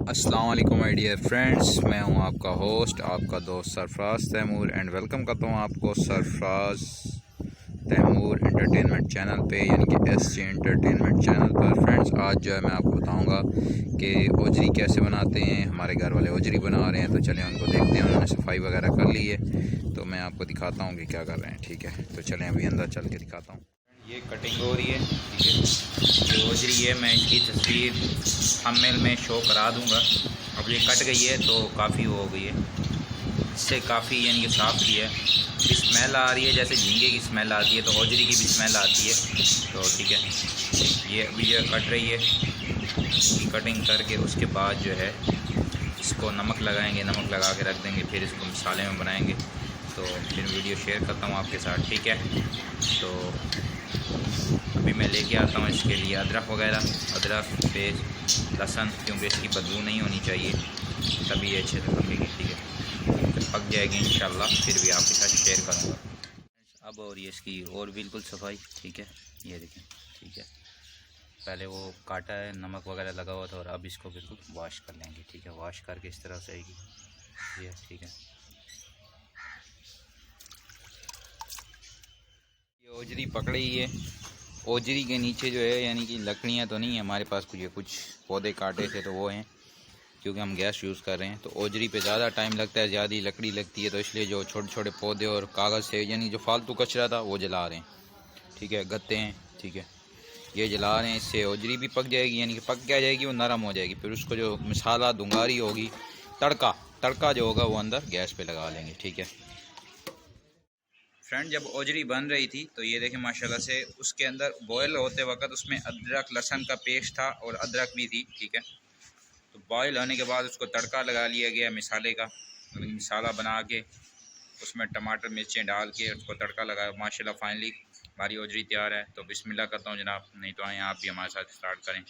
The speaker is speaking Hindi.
अस्सलाम वालेकुम माय डियर फ्रेंड्स, मैं हूं आपका होस्ट, आपका दोस्त सरफराज तैमूर एंड वेलकम करता हूं आपको सरफराज तैमूर एंटरटेनमेंट चैनल पे, यानी कि SJ एंटरटेनमेंट चैनल पर। फ्रेंड्स, आज जो है मैं आपको बताऊंगा कि ओजरी कैसे बनाते हैं। हमारे घर वाले ओजरी बना रहे हैं, तो चलें उनको देखते हैं। उन्होंने सफाई वगैरह कर ली है, तो मैं आपको दिखाता हूँ कि क्या कर रहे हैं। ठीक है, तो चलें अभी अंदर चल के दिखाता हूँ। ये कटिंग हो रही है, ठीक है। ये ओजरी है, मैं इसकी तस्वीर थंबनेल में शो करा दूंगा। अब ये कट गई है तो काफ़ी हो गई है, इससे काफ़ी यानी कि साफ़ की है। भी स्मेल आ रही है, जैसे झींगे की स्मेल आती है, तो ओजरी की भी स्मेल आती है। तो ठीक है, ये अभी ये कट रही है। कटिंग करके उसके बाद जो है इसको नमक लगाएंगे, नमक लगा के रख देंगे, फिर इसको मसाले में बनाएंगे। तो फिर वीडियो शेयर करता हूँ आपके साथ, ठीक है। तो अभी मैं लेके आता हूँ इसके लिए अदरक वगैरह, अदरक पेस्ट, लहसुन, क्योंकि इसकी बदबू नहीं होनी चाहिए, तभी ये अच्छे से पकेगी। ठीक है, जब पक जाएगी इंशाल्लाह फिर भी आपके साथ शेयर करूँगा। अब और ये इसकी और बिल्कुल सफाई, ठीक है। ये देखें, ठीक है। पहले वो काटा है, नमक वगैरह लगा हुआ था, और अब इसको बिल्कुल वॉश कर लेंगे। ठीक है, वॉश करके इस तरह से आएगी ये, ठीक है। ये ओजरी पकड़ी है। ओजरी के नीचे जो है यानी कि लकड़ियाँ तो नहीं है हमारे पास, कुछ पौधे काटे थे तो वो हैं, क्योंकि हम गैस यूज़ कर रहे हैं। तो ओजरी पे ज़्यादा टाइम लगता है, ज़्यादा लकड़ी लगती है, तो इसलिए जो छोटे छोटे पौधे और कागज़ से यानी जो फालतू कचरा था वो जला रहे हैं। ठीक है, गत्ते हैं, ठीक है, ये जला रहे हैं। इससे ओजरी भी पक जाएगी, यानी कि पक क्या जाएगी, वो नरम हो जाएगी। फिर उसको जो मसाला दुंगारी होगी, तड़का तड़का जो होगा वो अंदर गैस पे लगा लेंगे। ठीक है फ्रेंड, जब ओजरी बन रही थी तो ये देखें माशाल्लाह से उसके अंदर बॉयल होते वक्त उसमें अदरक लहसुन का पेस्ट था और अदरक भी थी। ठीक है, तो बॉयल होने के बाद उसको तड़का लगा लिया गया मिसाले का, मिसाला बना के उसमें टमाटर मिर्चें डाल के उसको तड़का लगाया। माशाल्लाह फाइनली हमारी ओजरी तैयार है। तो बिस्मिल्लाह करता हूँ जनाब, नहीं तो आए आप भी हमारे साथ स्टार्ट करें।